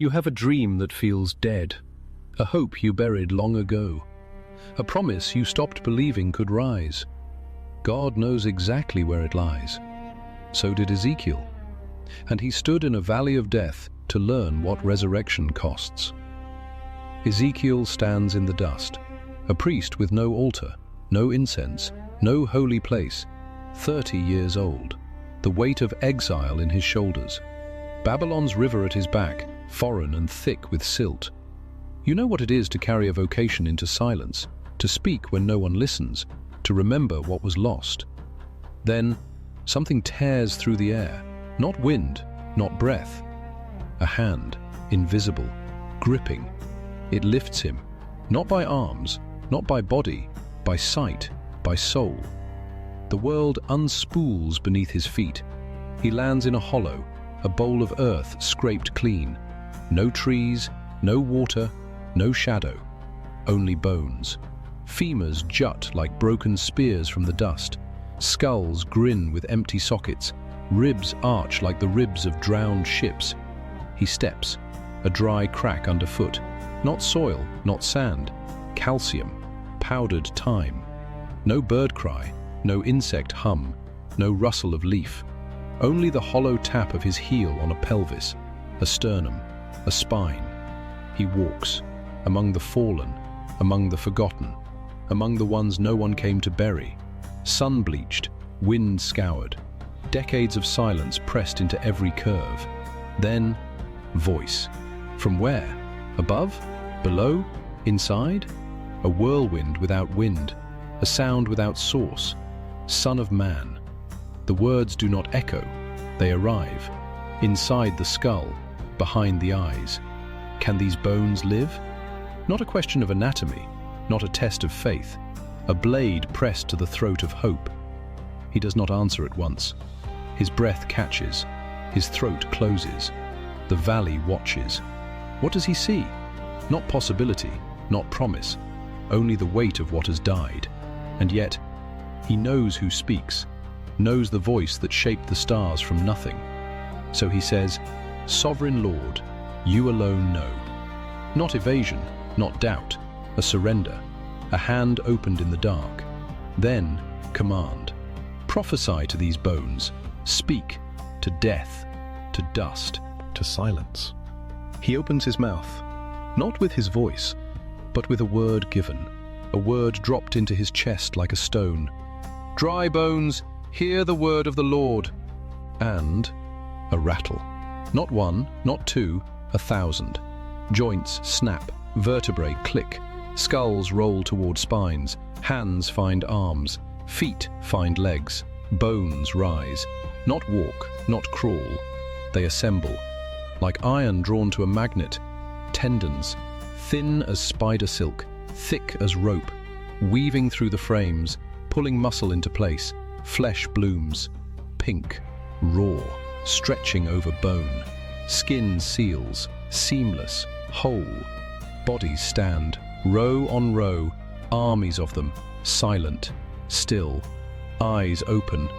You have a dream that feels dead, a hope you buried long ago, a promise you stopped believing could rise. God knows exactly where it lies. So did Ezekiel. And he stood in a valley of death to learn what resurrection costs. Ezekiel stands in the dust, a priest with no altar, no incense, no holy place, 30 years old, the weight of exile in his shoulders, Babylon's river at his back, foreign and thick with silt. You know what it is to carry a vocation into silence, to speak when no one listens, to remember what was lost. Then, something tears through the air, not wind, not breath. A hand, invisible, gripping. It lifts him, not by arms, not by body, by sight, by soul. The world unspools beneath his feet. He lands in a hollow, a bowl of earth scraped clean. No trees, no water, no shadow, only bones. Femurs jut like broken spears from the dust. Skulls grin with empty sockets. Ribs arch like the ribs of drowned ships. He steps, a dry crack underfoot. Not soil, not sand, calcium, powdered time. No bird cry, no insect hum, no rustle of leaf. Only the hollow tap of his heel on a pelvis, a sternum, a spine. He walks, among the fallen, among the forgotten, among the ones no one came to bury, sun-bleached, wind-scoured, decades of silence pressed into every curve. Then, voice. From where? Above? Below? Inside? A whirlwind without wind, a sound without source. Son of man. The words do not echo, they arrive. Inside the skull, behind the eyes. Can these bones live? Not a question of anatomy, not a test of faith. A blade pressed to the throat of hope. He does not answer at once. His breath catches, his throat closes. The valley watches. What does he see? Not possibility, not promise, only the weight of what has died. And yet, he knows who speaks, knows the voice that shaped the stars from nothing. So he says, Sovereign Lord, you alone know. Not evasion, not doubt, a surrender, a hand opened in the dark. Then, command. Prophesy to these bones, speak to death, to dust, to silence. He opens his mouth, not with his voice, but with a word given, a word dropped into his chest like a stone. Dry bones, hear the word of the Lord. And a rattle. Not one, not two, 1,000. Joints snap, vertebrae click, skulls roll toward spines, hands find arms, feet find legs, bones rise. Not walk, not crawl. They assemble. Like iron drawn to a magnet, tendons, thin as spider silk, thick as rope, weaving through the frames, pulling muscle into place. Flesh blooms, pink, raw, stretching over bone. Skin seals, seamless, whole. Bodies stand, row on row, armies of them, silent, still. Eyes open,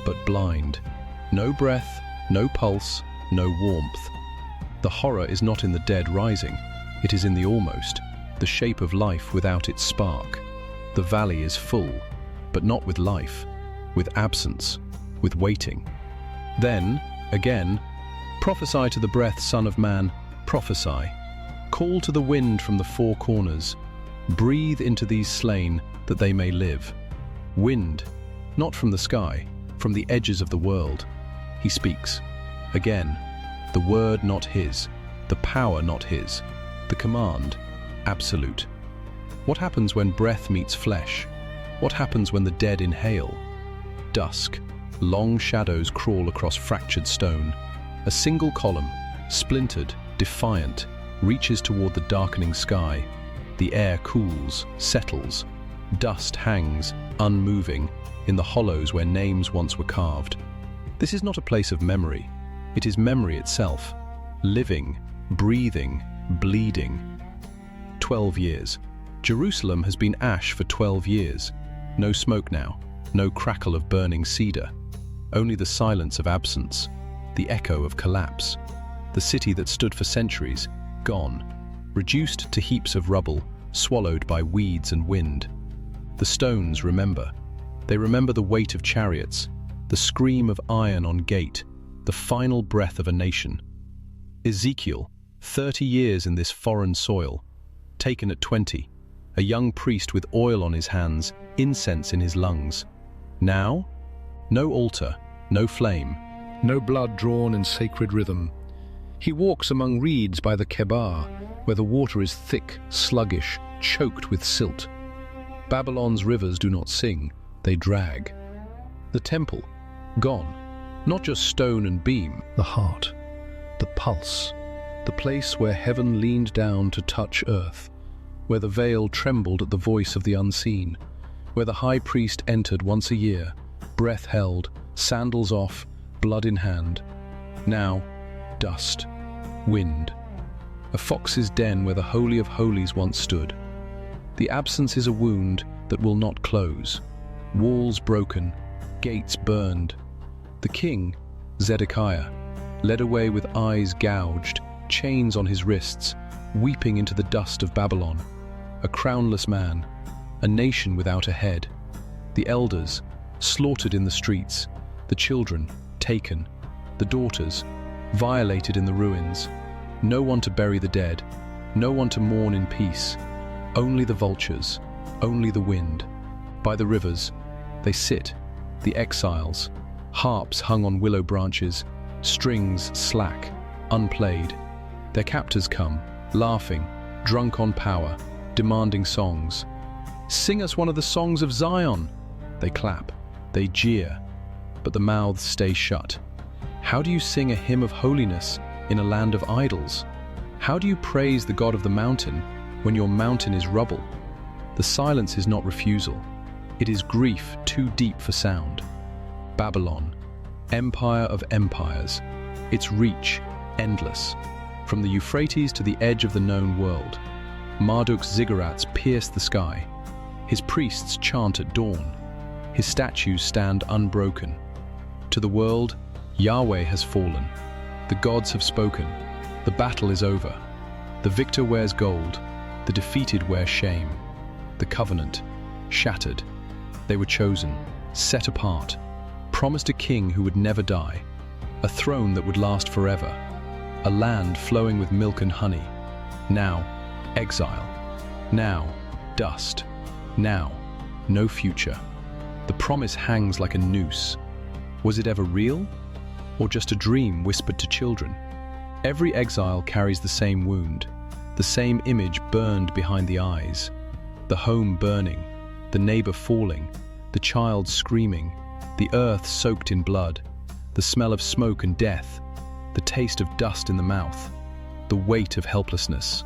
but blind. No breath, no pulse, no warmth. The horror is not in the dead rising, it is in the almost, the shape of life without its spark. The valley is full, but not with life, with absence, with waiting. Then, again, prophesy to the breath, Son of Man, prophesy. Call to the wind from the four corners. Breathe into these slain, that they may live. Wind, not from the sky, from the edges of the world. He speaks. Again, the word not his, the power not his, the command, absolute. What happens when breath meets flesh? What happens when the dead inhale? Dusk, long shadows crawl across fractured stone. A single column, splintered, defiant, reaches toward the darkening sky. The air cools, settles. Dust hangs, unmoving, in the hollows where names once were carved. This is not a place of memory. It is memory itself, living, breathing, bleeding. 12 years. Jerusalem has been ash for 12 years. No smoke now, no crackle of burning cedar. Only the silence of absence, the echo of collapse. the city that stood for centuries, gone, reduced to heaps of rubble, swallowed by weeds and wind. The stones remember. They remember the weight of chariots, the scream of iron on gate, the final breath of a nation. Ezekiel, 30 years in this foreign soil, taken at 20, a young priest with oil on his hands, incense in his lungs. Now, no altar, no flame, no blood drawn in sacred rhythm. He walks among reeds by the Kebar, where the water is thick, sluggish, choked with silt. Babylon's rivers do not sing, they drag. The temple, gone, not just stone and beam, the heart, the pulse, the place where heaven leaned down to touch earth, where the veil trembled at the voice of the unseen, where the high priest entered once a year, breath held, sandals off, blood in hand. Now, dust, wind. A fox's den where the Holy of Holies once stood. The absence is a wound that will not close. Walls broken, gates burned. The king, Zedekiah, led away with eyes gouged, chains on his wrists, weeping into the dust of Babylon. A crownless man, a nation without a head. The elders, slaughtered in the streets. The children, taken. The daughters, violated in the ruins. No one to bury the dead, no one to mourn in peace. Only the vultures, only the wind. By the rivers, they sit, the exiles, harps hung on willow branches, strings slack, unplayed. Their captors come, laughing, drunk on power, demanding songs. Sing us one of the songs of Zion! They clap, they jeer, but the mouths stay shut. How do you sing a hymn of holiness in a land of idols? How do you praise the God of the mountain when your mountain is rubble? The silence is not refusal. It is grief too deep for sound. Babylon, empire of empires, its reach endless. From the Euphrates to the edge of the known world, Marduk's ziggurats pierce the sky. His priests chant at dawn. His statues stand unbroken. To the world, Yahweh has fallen. The gods have spoken. The battle is over. The victor wears gold. The defeated wear shame. The covenant, shattered. They were chosen, set apart, promised a king who would never die, a throne that would last forever, a land flowing with milk and honey. Now, exile. Now, dust. Now, no future. The promise hangs like a noose. Was it ever real? Or just a dream whispered to children? Every exile carries the same wound, the same image burned behind the eyes. The home burning, the neighbor falling, the child screaming, the earth soaked in blood, the smell of smoke and death, the taste of dust in the mouth, the weight of helplessness.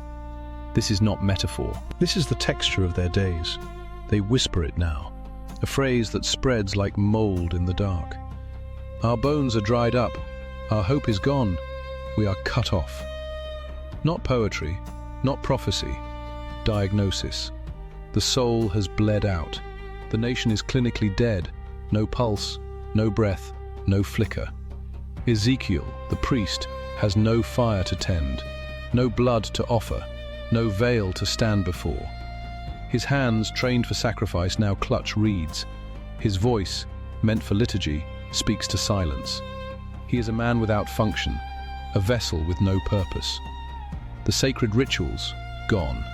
This is not metaphor. This is the texture of their days. They whisper it now, a phrase that spreads like mold in the dark. Our bones are dried up. Our hope is gone. We are cut off. Not poetry, not prophecy, diagnosis. The soul has bled out. The nation is clinically dead. No pulse, no breath, no flicker. Ezekiel, the priest, has no fire to tend, no blood to offer, no veil to stand before. His hands, trained for sacrifice, now clutch reeds. His voice, meant for liturgy, speaks to silence. He is a man without function, a vessel with no purpose. The sacred rituals, gone.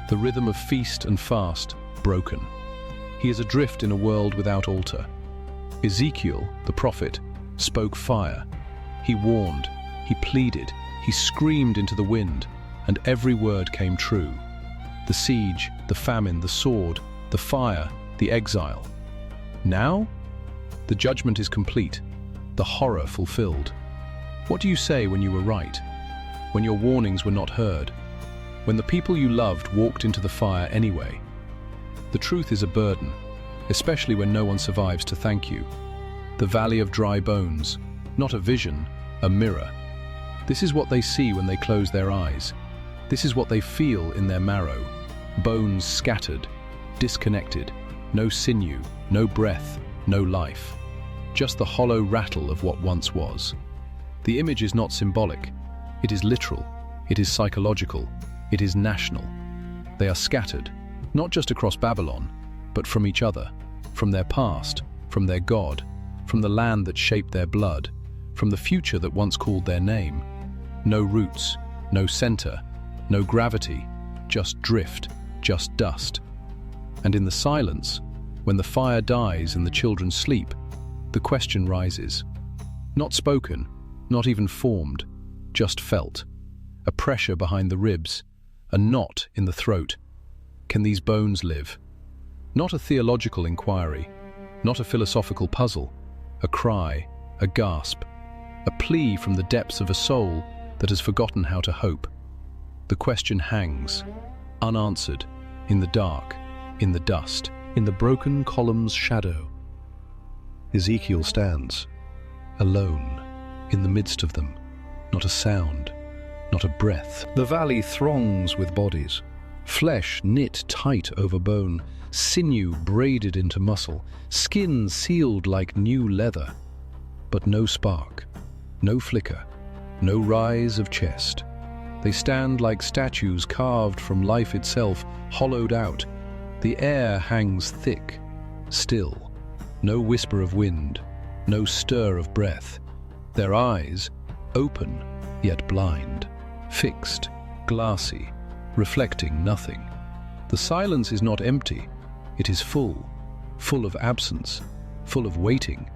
The rhythm of feast and fast, broken. He is adrift in a world without altar. Ezekiel, the prophet, spoke fire. He warned, he pleaded, he screamed into the wind, and every word came true. The siege, the famine, the sword, the fire, the exile. Now, the judgment is complete, the horror fulfilled. What do you say when you were right? When your warnings were not heard? When the people you loved walked into the fire anyway? The truth is a burden, especially when no one survives to thank you. The valley of dry bones, not a vision, a mirror. This is what they see when they close their eyes. This is what they feel in their marrow. Bones scattered, disconnected, no sinew, no breath, no life. Just the hollow rattle of what once was. The image is not symbolic. It is literal, it is psychological, it is national. They are scattered, not just across Babylon, but from each other, from their past, from their God, from the land that shaped their blood, from the future that once called their name. No roots, no center, no gravity, just drift, just dust. And in the silence, when the fire dies and the children sleep, the question rises. Not spoken, not even formed, just felt. A pressure behind the ribs, a knot in the throat. Can these bones live? Not a theological inquiry, not a philosophical puzzle, a cry, a gasp, a plea from the depths of a soul that has forgotten how to hope. The question hangs, unanswered, in the dark, in the dust, in the broken column's shadow. Ezekiel stands, alone, in the midst of them, not a sound, not a breath. The valley throngs with bodies, flesh knit tight over bone, sinew braided into muscle, skin sealed like new leather. But no spark, no flicker, no rise of chest. They stand like statues carved from life itself, hollowed out. The air hangs thick, still. No whisper of wind, no stir of breath. Their eyes, open yet blind, fixed, glassy, reflecting nothing. The silence is not empty, it is full, full of absence, full of waiting.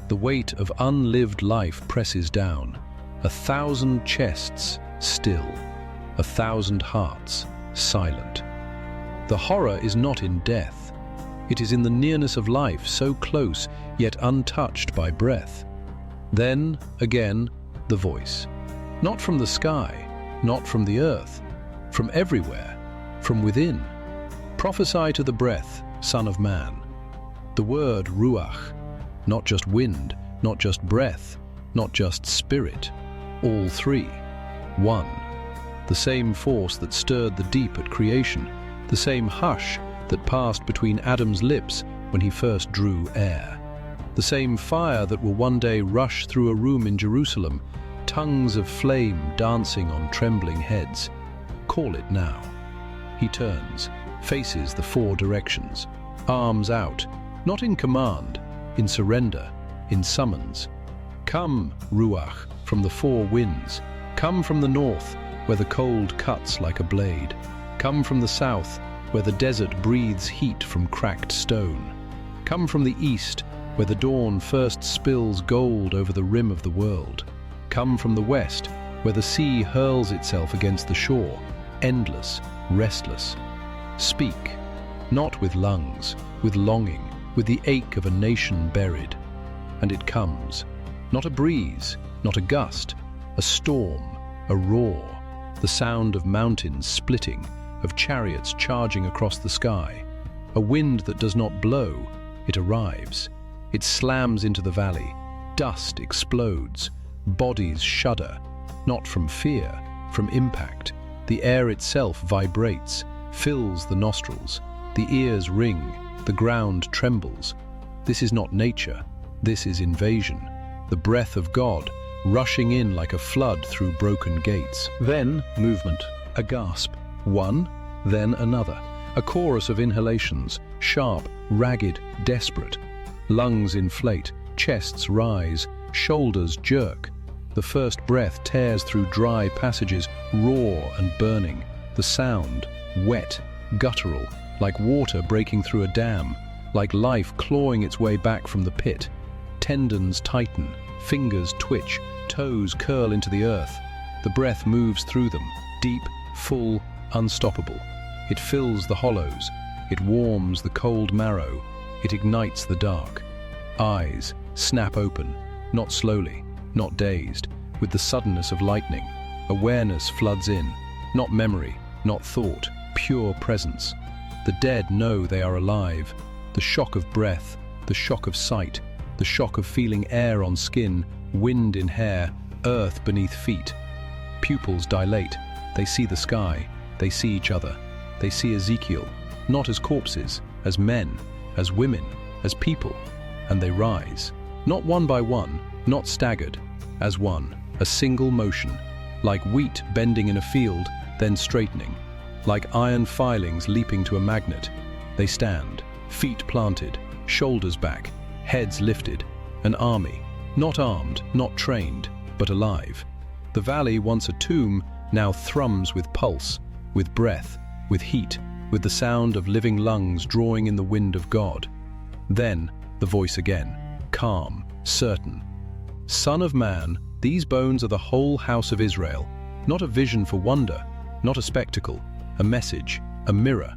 The weight of unlived life presses down, 1,000 chests still, 1,000 hearts silent. The horror is not in death, it is in the nearness of life, so close yet untouched by breath. Then, again, the voice. Not from the sky, not from the earth, from everywhere, from within. Prophesy to the breath, Son of Man. The word ruach, not just wind, not just breath, not just spirit, all three, one. The same force that stirred the deep at creation, the same hush that passed between Adam's lips when he first drew air. The same fire that will one day rush through a room in Jerusalem, tongues of flame dancing on trembling heads. Call it now. He turns, faces the four directions, arms out, not in command, in surrender, in summons. Come, Ruach, from the four winds. Come from the north, where the cold cuts like a blade. Come from the south, where the desert breathes heat from cracked stone. Come from the east, where the dawn first spills gold over the rim of the world. Come from the west, where the sea hurls itself against the shore, endless, restless. Speak, not with lungs, with longing, with the ache of a nation buried. And it comes, not a breeze, not a gust, a storm, a roar, the sound of mountains splitting, of chariots charging across the sky. A wind that does not blow, it arrives. It slams into the valley, dust explodes, bodies shudder, not from fear, from impact. The air itself vibrates, fills the nostrils, the ears ring, the ground trembles. This is not nature, this is invasion, the breath of God rushing in like a flood through broken gates. Then movement, a gasp, one, then another, a chorus of inhalations, sharp, ragged, desperate. Lungs inflate, chests rise, shoulders jerk. The first breath tears through dry passages, raw and burning. The sound, wet, guttural, like water breaking through a dam, like life clawing its way back from the pit. Tendons tighten, fingers twitch, toes curl into the earth. The breath moves through them, deep, full, unstoppable. It fills the hollows, it warms the cold marrow, it ignites the dark. Eyes snap open, not slowly, not dazed, with the suddenness of lightning. Awareness floods in, not memory, not thought, pure presence. The dead know they are alive. The shock of breath, the shock of sight, the shock of feeling air on skin, wind in hair, earth beneath feet. Pupils dilate, they see the sky, they see each other. They see Ezekiel, not as corpses, as men, as women, as people. And they rise, not one by one, not staggered, as one, a single motion. like wheat bending in a field, then straightening, like iron filings leaping to a magnet. They stand, feet planted, shoulders back, heads lifted, an army, not armed, not trained, but alive. The valley, once a tomb, now thrums with pulse, with breath, with heat, with the sound of living lungs drawing in the wind of God. Then the voice again, calm, certain. Son of man, these bones are the whole house of Israel, not a vision for wonder, not a spectacle, a message, a mirror.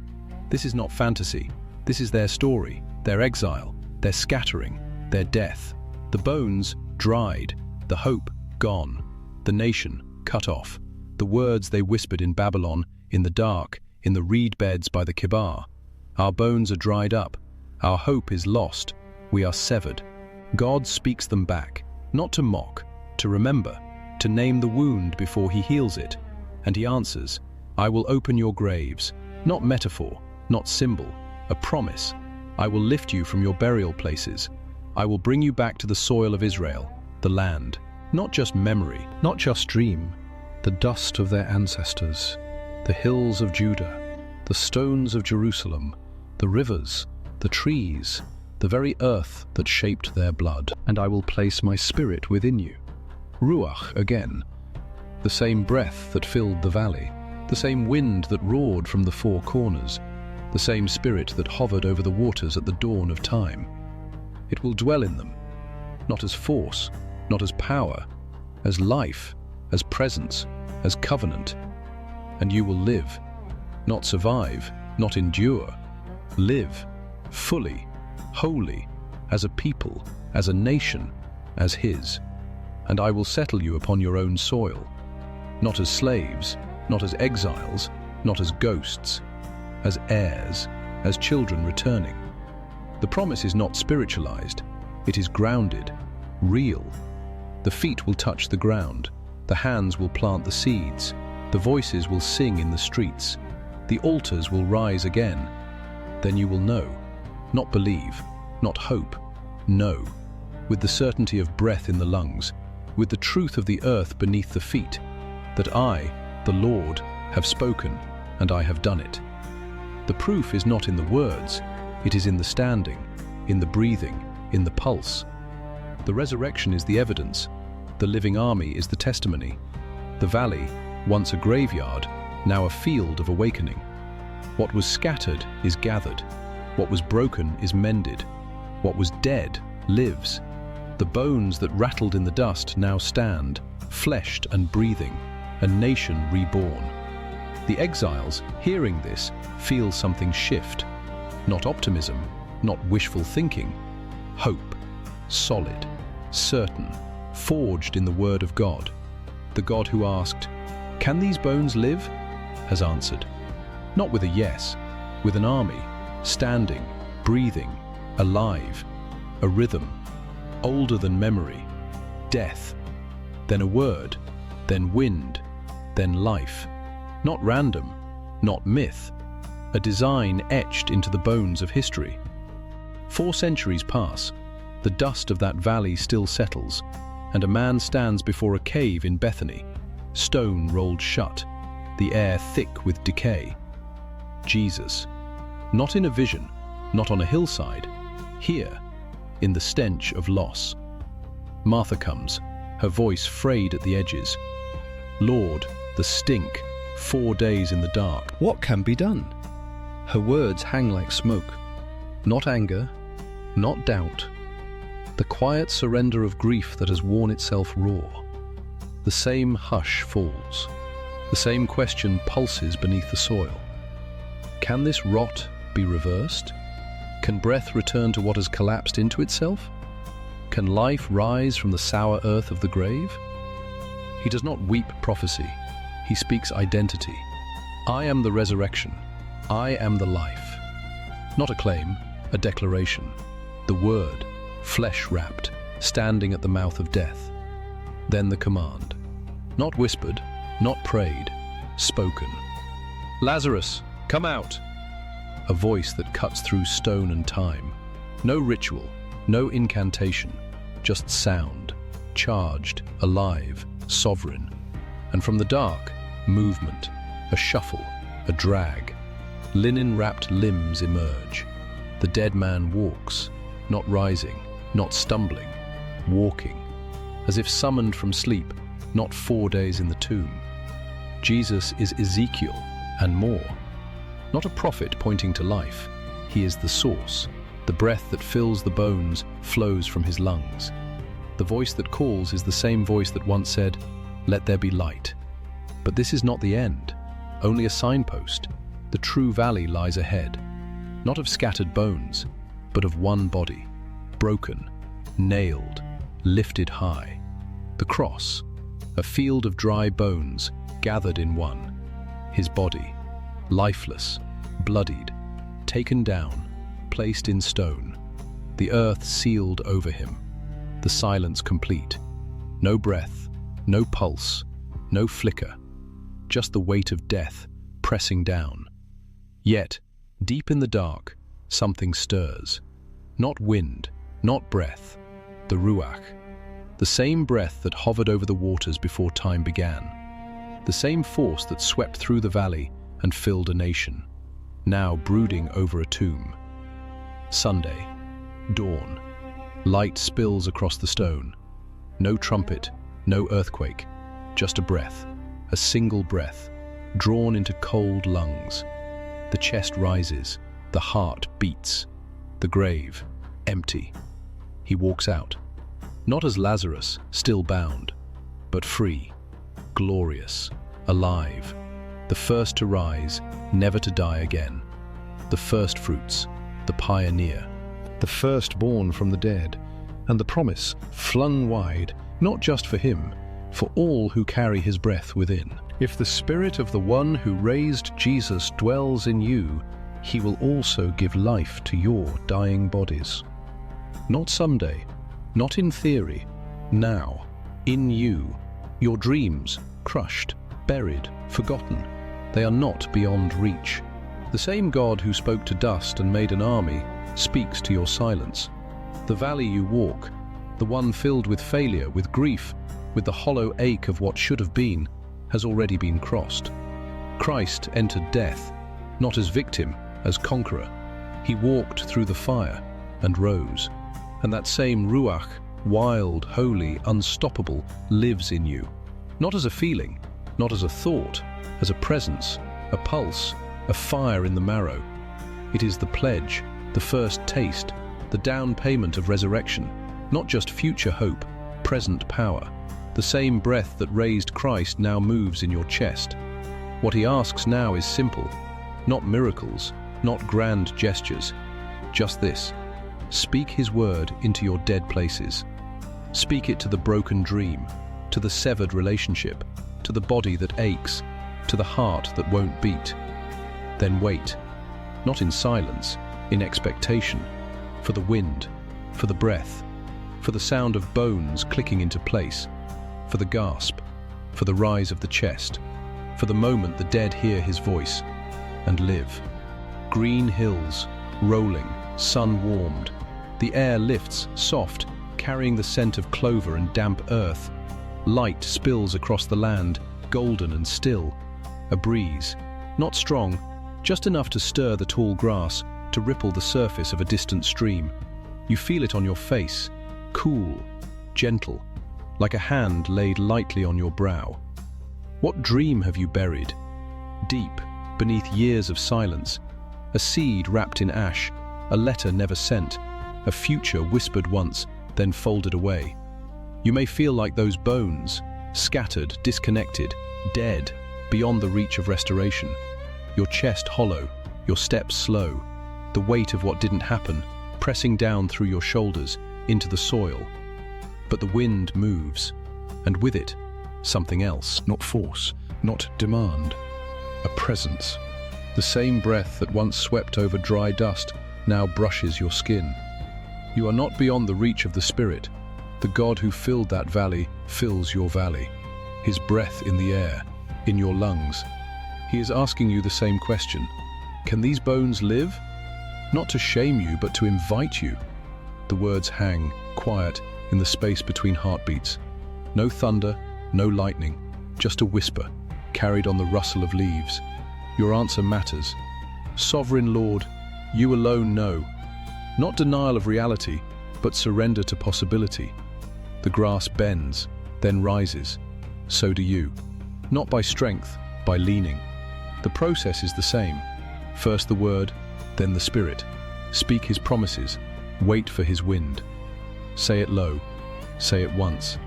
This is not fantasy. This is their story, their exile, their scattering, their death. The bones dried, the hope gone, the nation cut off, the words they whispered in Babylon, in the dark, in the reed beds by the Kibar. Our bones are dried up, our hope is lost, we are severed. God speaks them back, not to mock, to remember, to name the wound before he heals it. And he answers, I will open your graves, not metaphor, not symbol, a promise. I will lift you from your burial places. I will bring you back to the soil of Israel, the land, not just memory, not just dream, the dust of their ancestors, the hills of Judah, the stones of Jerusalem, the rivers, the trees, the very earth that shaped their blood. And I will place my spirit within you. Ruach again, the same breath that filled the valley, the same wind that roared from the four corners, the same spirit that hovered over the waters at the dawn of time. It will dwell in them, not as force, not as power, as life, as presence, as covenant. And you will live, not survive, not endure. Live, fully, wholly, as a people, as a nation, as his. And I will settle you upon your own soil, not as slaves, not as exiles, not as ghosts, as heirs, as children returning. The promise is not spiritualized, it is grounded, real. The feet will touch the ground, the hands will plant the seeds, the voices will sing in the streets, the altars will rise again. Then you will know, not believe, not hope, know, with the certainty of breath in the lungs, with the truth of the earth beneath the feet, that I, the Lord, have spoken, and I have done it. The proof is not in the words, it is in the standing, in the breathing, in the pulse. The resurrection is the evidence, the living army is the testimony. The valley, once a graveyard, now a field of awakening. What was scattered is gathered, what was broken is mended, what was dead lives. The bones that rattled in the dust now stand, fleshed and breathing, a nation reborn. The exiles, hearing this, feel something shift. Not optimism, not wishful thinking. Hope, solid, certain, forged in the word of God. The God who asked, "Can these bones live?" has answered. Not with a yes, with an army, standing, breathing, alive, a rhythm, older than memory, death, then a word, then wind, then life. Not random, not myth, a design etched into the bones of history. 4 centuries pass, the dust of that valley still settles, and a man stands before a cave in Bethany, stone rolled shut, the air thick with decay. Jesus, not in a vision, not on a hillside, here, in the stench of loss. Martha comes, her voice frayed at the edges. Lord, the stink, 4 days in the dark. What can be done? Her words hang like smoke. Not anger, not doubt. The quiet surrender of grief that has worn itself raw. The same hush falls. The same question pulses beneath the soil. Can this rot be reversed? Can breath return to what has collapsed into itself? Can life rise from the sour earth of the grave? He does not weep prophecy. He speaks identity. I am the resurrection. I am the life. Not a claim, a declaration. The word, flesh-wrapped, standing at the mouth of death. Then the command. Not whispered, not prayed, spoken. Lazarus, come out! A voice that cuts through stone and time. No ritual, no incantation, just sound, charged, alive, sovereign. And from the dark, movement, a shuffle, a drag. Linen-wrapped limbs emerge. The dead man walks, not rising, not stumbling, walking, as if summoned from sleep, not 4 days in the tomb. Jesus is Ezekiel and more. Not a prophet pointing to life. He is the source. The breath that fills the bones flows from his lungs. The voice that calls is the same voice that once said, "Let there be light." But this is not the end, only a signpost. The true valley lies ahead, not of scattered bones, but of one body, broken, nailed, lifted high. The cross, a field of dry bones gathered in one. His body, lifeless, bloodied, taken down, placed in stone. The earth sealed over him. The silence complete. No breath, no pulse, no flicker. Just the weight of death pressing down. Yet, deep in the dark, something stirs. Not wind, not breath, the Ruach. The same breath that hovered over the waters before time began. The same force that swept through the valley and filled a nation, now brooding over a tomb. Sunday, dawn. Light spills across the stone. No trumpet, no earthquake, just a breath, a single breath, drawn into cold lungs. The chest rises, the heart beats. The grave, empty. He walks out, not as Lazarus, still bound, but free, glorious, alive. The first to rise, never to die again. The first fruits, the pioneer. The firstborn from the dead, and the promise flung wide, not just for him, for all who carry his breath within. If the spirit of the one who raised Jesus dwells in you, he will also give life to your dying bodies. Not someday, not in theory, now, in you. Your dreams, crushed, buried, forgotten, they are not beyond reach. The same God who spoke to dust and made an army speaks to your silence. The valley you walk, the one filled with failure, with grief, with the hollow ache of what should have been, has already been crossed. Christ entered death, not as victim, as conqueror. He walked through the fire and rose. And that same Ruach, wild, holy, unstoppable, lives in you. Not as a feeling, not as a thought, as a presence, a pulse, a fire in the marrow. It is the pledge, the first taste, the down payment of resurrection, not just future hope, present power. The same breath that raised Christ now moves in your chest. What he asks now is simple, not miracles, not grand gestures, just this. Speak his word into your dead places. Speak it to the broken dream, to the severed relationship, to the body that aches, to the heart that won't beat. Then wait, not in silence, in expectation, for the wind, for the breath, for the sound of bones clicking into place, for the gasp, for the rise of the chest, for the moment the dead hear his voice and live. Green hills, rolling, sun-warmed. The air lifts, soft, carrying the scent of clover and damp earth. Light spills across the land, golden and still. A breeze, not strong, just enough to stir the tall grass, to ripple the surface of a distant stream. You feel it on your face, cool, gentle, like a hand laid lightly on your brow. What dream have you buried? Deep, beneath years of silence. A seed wrapped in ash, a letter never sent, a future whispered once, then folded away. You may feel like those bones, scattered, disconnected, dead, beyond the reach of restoration. Your chest hollow, your steps slow, the weight of what didn't happen, pressing down through your shoulders, into the soil. But the wind moves, and with it, something else. Not force, not demand. A presence. The same breath that once swept over dry dust now brushes your skin. You are not beyond the reach of the Spirit. The God who filled that valley fills your valley. His breath in the air, in your lungs. He is asking you the same question. Can these bones live? Not to shame you, but to invite you. The words hang, quiet, in the space between heartbeats. No thunder, no lightning, just a whisper, carried on the rustle of leaves. Your answer matters. Sovereign Lord, you alone know. Not denial of reality, but surrender to possibility. The grass bends, then rises. So do you. Not by strength, by leaning. The process is the same. First the word, then the spirit. Speak his promises, wait for his wind. Say it low, say it once.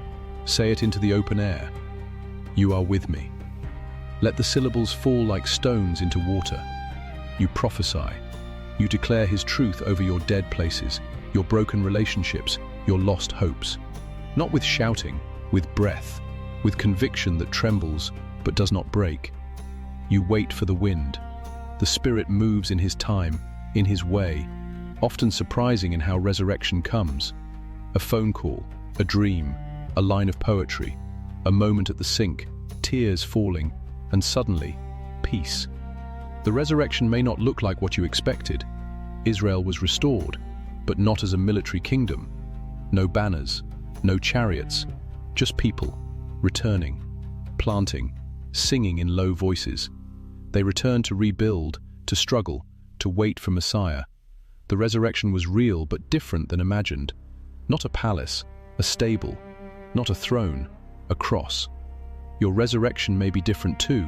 Say it into the open air. You are with me. Let the syllables fall like stones into water. You prophesy. You declare his truth over your dead places, your broken relationships, your lost hopes. Not with shouting, with breath, with conviction that trembles but does not break. You wait for the wind. The Spirit moves in his time, in his way, often surprising in how resurrection comes. A phone call, a dream, a line of poetry, a moment at the sink, tears falling, and suddenly, peace. The resurrection may not look like what you expected. Israel was restored, but not as a military kingdom. No banners, no chariots, just people, returning, planting, singing in low voices. They returned to rebuild, to struggle, to wait for Messiah. The resurrection was real but different than imagined. Not a palace, a stable, not a throne, a cross. Your resurrection may be different too,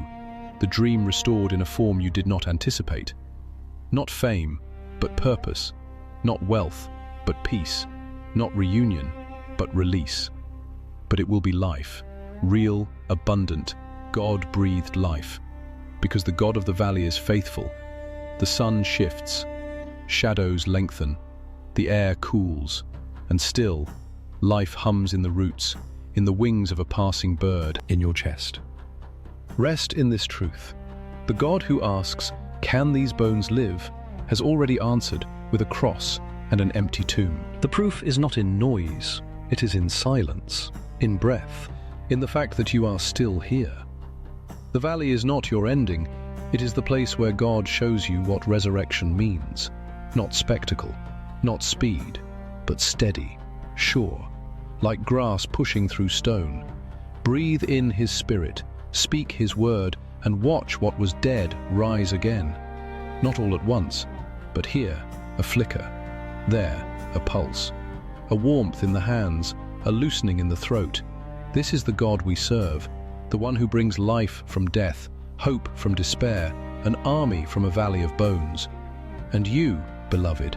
the dream restored in a form you did not anticipate. Not fame, but purpose. Not wealth, but peace. Not reunion, but release. But it will be life, real, abundant, God-breathed life. Because the God of the valley is faithful. The sun shifts, shadows lengthen, the air cools, and still, life hums in the roots, in the wings of a passing bird, in your chest. Rest in this truth. The God who asks, "Can these bones live?" has already answered with a cross and an empty tomb. The proof is not in noise, it is in silence, in breath, in the fact that you are still here. The valley is not your ending, it is the place where God shows you what resurrection means. Not spectacle, not speed, but steady, sure, like grass pushing through stone. Breathe in his spirit, speak his word, and watch what was dead rise again. Not all at once, but here, a flicker, there, a pulse, a warmth in the hands, a loosening in the throat. This is the God we serve, the one who brings life from death, hope from despair, an army from a valley of bones. And you, beloved,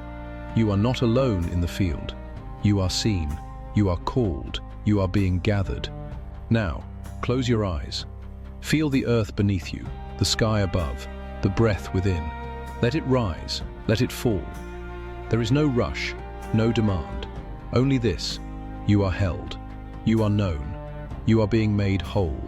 you are not alone in the field. You are seen, you are called, you are being gathered. Now, close your eyes. Feel the earth beneath you, the sky above, the breath within. Let it rise, let it fall. There is no rush, no demand. Only this: you are held, you are known, you are being made whole.